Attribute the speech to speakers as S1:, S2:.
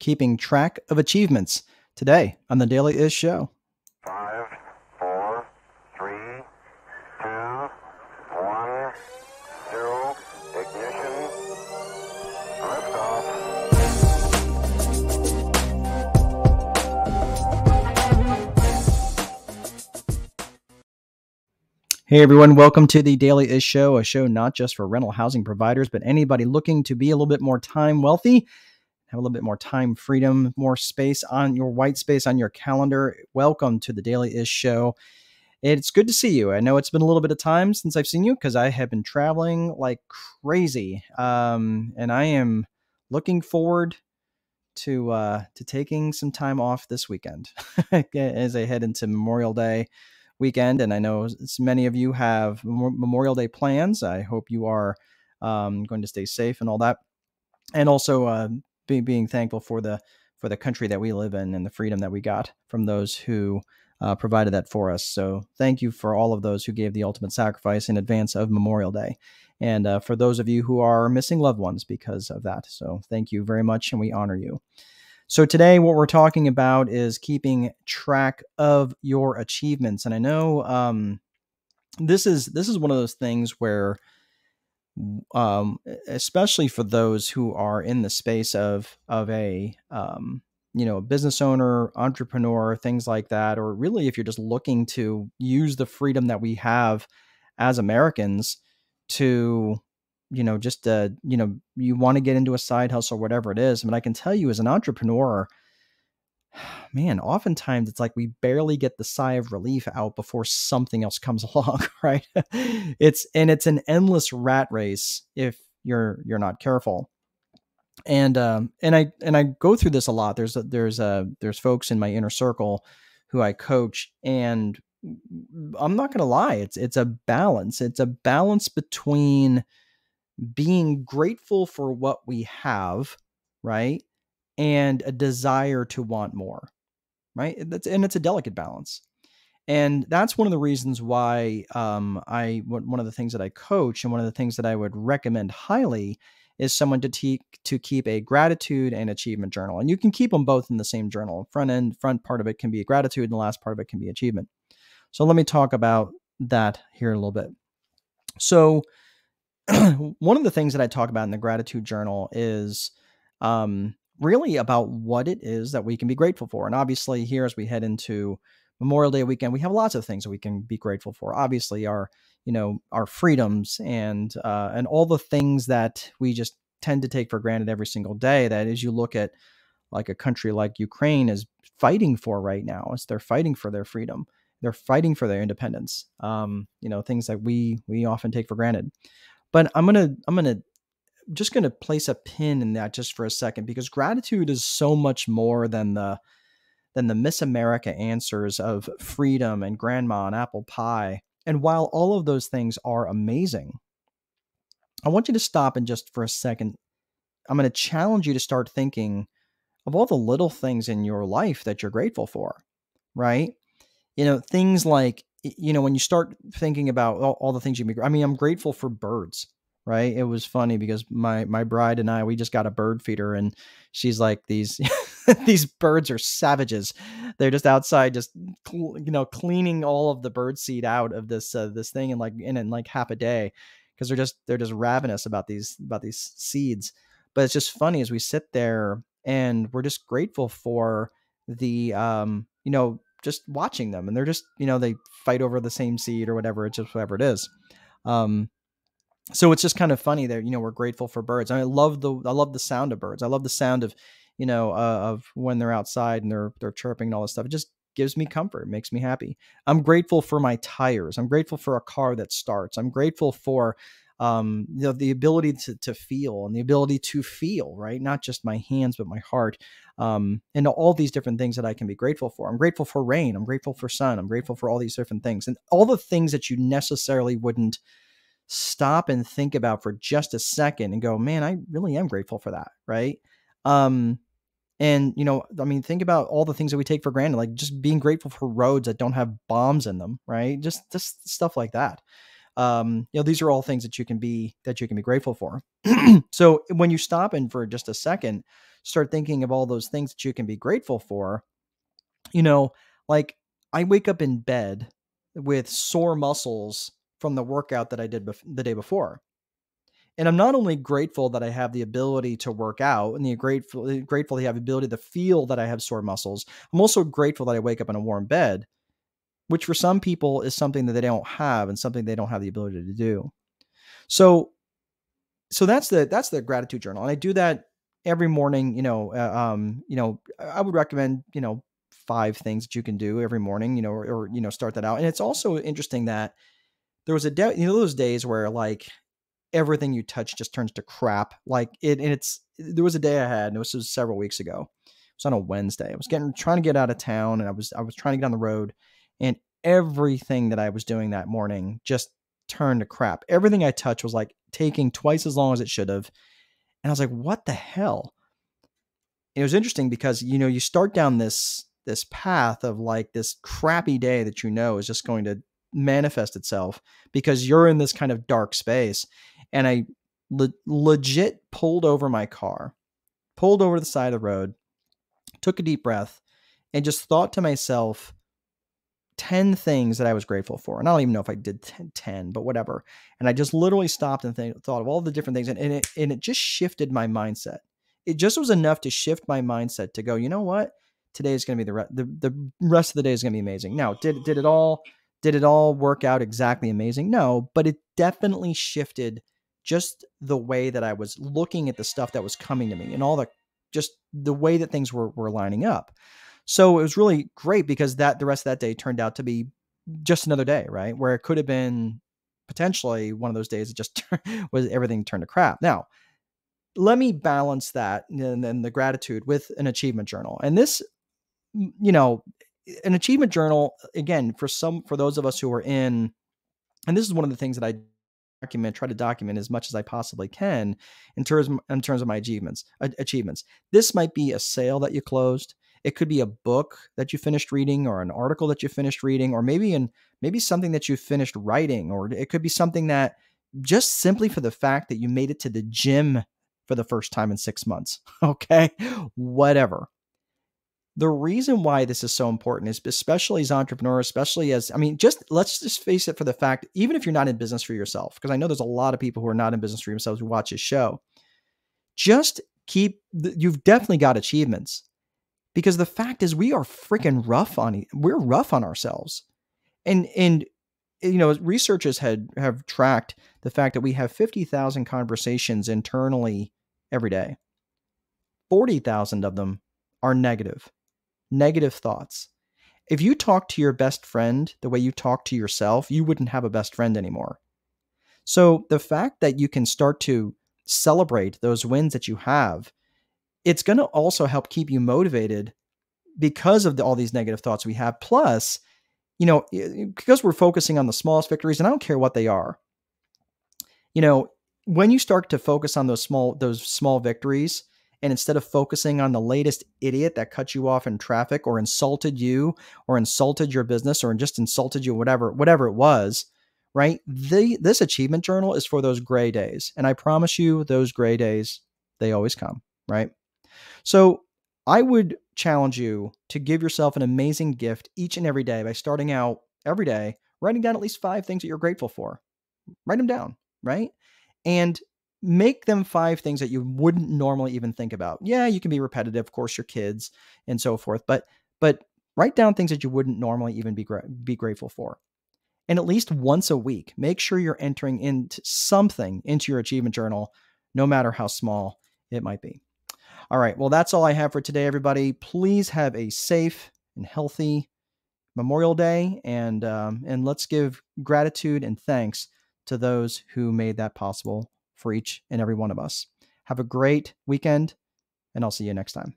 S1: keeping track of achievements today on the Daily Is Show.
S2: 5, 4, 3, 2, 1, 0, ignition, liftoff.
S1: Hey everyone, welcome to the Daily Is Show, a show not just for rental housing providers, but anybody looking to be a little bit more time wealthy, have a little bit more time freedom, more space on your white space on your calendar. Welcome to the Daily Is Show. It's good to see you. I know it's been a little bit of time since I've seen you because I have been traveling like crazy, and I am looking forward to taking some time off this weekend as I head into Memorial Day weekend. And I know many of you have Memorial Day plans. I hope you are going to stay safe and all that. And also being thankful for the country that we live in and the freedom that we got from those who provided that for us. So thank you for all of those who gave the ultimate sacrifice in advance of Memorial Day. And for those of you who are missing loved ones because of that. So thank you very much, and we honor you. So today what we're talking about is keeping track of your achievements. And I know this is one of those things where, especially for those who are in the space of a business owner, entrepreneur, things like that, or really if you're just looking to use the freedom that we have as Americans to you want to get into a side hustle, whatever it is. I mean, I can tell you as an entrepreneur, man, oftentimes it's like we barely get the sigh of relief out before something else comes along, right? It's an endless rat race if you're not careful. And I go through this a lot. There's folks in my inner circle who I coach, and I'm not going to lie, it's a balance. It's a balance between being grateful for what we have, right? And a desire to want more, right? It's a delicate balance. And that's one of the reasons why one of the things that I coach and one of the things that I would recommend highly is someone to keep a gratitude and achievement journal. And you can keep them both in the same journal. Front part of it can be gratitude and the last part of it can be achievement. So let me talk about that here a little bit. So one of the things that I talk about in the gratitude journal is really about what it is that we can be grateful for. And obviously here, as we head into Memorial Day weekend, we have lots of things that we can be grateful for. Obviously our freedoms and all the things that we just tend to take for granted every single day, that as you look at like a country like Ukraine is fighting for right now, as they're fighting for their freedom, they're fighting for their independence, things that we often take for granted. But I'm gonna place a pin in that just for a second, because gratitude is so much more than the Miss America answers of freedom and grandma and apple pie. And while all of those things are amazing, I want you to stop and just for a second, I'm going to challenge you to start thinking of all the little things in your life that you're grateful for, right? Things like, when you start thinking about all the things I'm grateful for birds, right? It was funny because my bride and we just got a bird feeder, and she's like, these birds are savages. They're just outside, just cleaning all of the bird seed out of this thing in like half a day, because they're just ravenous about these seeds. But it's just funny as we sit there and we're just grateful for the just watching them, and they're just they fight over the same seed or whatever. It's just whatever it is. So it's just kind of funny that, we're grateful for birds. I love the sound of birds. I love the sound of, of when they're outside and they're chirping and all this stuff. It just gives me comfort. It makes me happy. I'm grateful for my tires. I'm grateful for a car that starts. I'm grateful for, the ability to feel and the ability to feel, right? Not just my hands, but my heart. And all these different things that I can be grateful for. I'm grateful for rain. I'm grateful for sun. I'm grateful for all these different things, and all the things that you necessarily wouldn't stop and think about for just a second and go, man, I really am grateful for that. Right. And, think about all the things that we take for granted, like just being grateful for roads that don't have bombs in them. Right. Just stuff like that. These are all things that you can be grateful for. So when you stop and for just a second, start thinking of all those things that you can be grateful for, you know, like I wake up in bed with sore muscles from the workout that I did the day before. And I'm not only grateful that I have the ability to work out and grateful to have the ability to feel that I have sore muscles. I'm also grateful that I wake up in a warm bed, which for some people is something that they don't have and something they don't have the ability to do. So that's the gratitude journal, and I do that every morning. I would recommend 5 things that you can do every morning, or start that out. And it's also interesting that there was a day, those days where like everything you touch just turns to crap. Like there was a day I had, and this was several weeks ago. It was on a Wednesday. I was trying to get out of town, and I was trying to get on the road, and everything that I was doing that morning just turned to crap. Everything I touched was like taking twice as long as it should have. And I was like, what the hell? And it was interesting because, you start down this path of like this crappy day that is just going to manifest itself because you're in this kind of dark space. And I legit pulled over my car, pulled over the side of the road, took a deep breath, and just thought to myself 10 things that I was grateful for. And I don't even know if I did 10, but whatever. And I just literally stopped and thought of all the different things. And it just shifted my mindset. It just was enough to shift my mindset to go, you know what? Today is going to be the rest of the day is going to be amazing. Now, did it all work out exactly amazing? No, but it definitely shifted just the way that I was looking at the stuff that was coming to me and all just the way that things were lining up. So it was really great because the rest of that day turned out to be just another day, right? Where it could have been potentially one of those days that just was everything turned to crap. Now, let me balance that and then the gratitude with an achievement journal. And this, an achievement journal, again, for those of us who are in, and this is one of the things that I try to document as much as I possibly can in terms of my achievements. This might be a sale that you closed. It could be a book that you finished reading, or an article that you finished reading, or maybe something that you finished writing, or it could be something that just simply for the fact that you made it to the gym for the first time in 6 months. Okay, whatever. The reason why this is so important is, especially as entrepreneurs, let's just face it, for the fact, even if you're not in business for yourself, because I know there's a lot of people who are not in business for themselves who watch this show, you've definitely got achievements, because the fact is we're rough on ourselves. And researchers have tracked the fact that we have 50,000 conversations internally every day. 40,000 of them are negative thoughts. If you talk to your best friend the way you talk to yourself, you wouldn't have a best friend anymore. So the fact that you can start to celebrate those wins that you have, it's going to also help keep you motivated because of all these negative thoughts we have. Plus, because we're focusing on the smallest victories, and I don't care what they are, when you start to focus on those small victories, and instead of focusing on the latest idiot that cut you off in traffic or insulted you or insulted your business or just insulted you, whatever it was, right? This achievement journal is for those gray days. And I promise you, those gray days, they always come, right? So I would challenge you to give yourself an amazing gift each and every day by starting out every day, writing down at least 5 things that you're grateful for. Write them down, right? And make them 5 things that you wouldn't normally even think about. Yeah, you can be repetitive, of course, your kids and so forth, but write down things that you wouldn't normally even be grateful for. And at least once a week, make sure you're entering into something into your achievement journal, no matter how small it might be. All right, well, that's all I have for today, everybody. Please have a safe and healthy Memorial Day, and let's give gratitude and thanks to those who made that possible for each and every one of us. Have a great weekend, and I'll see you next time.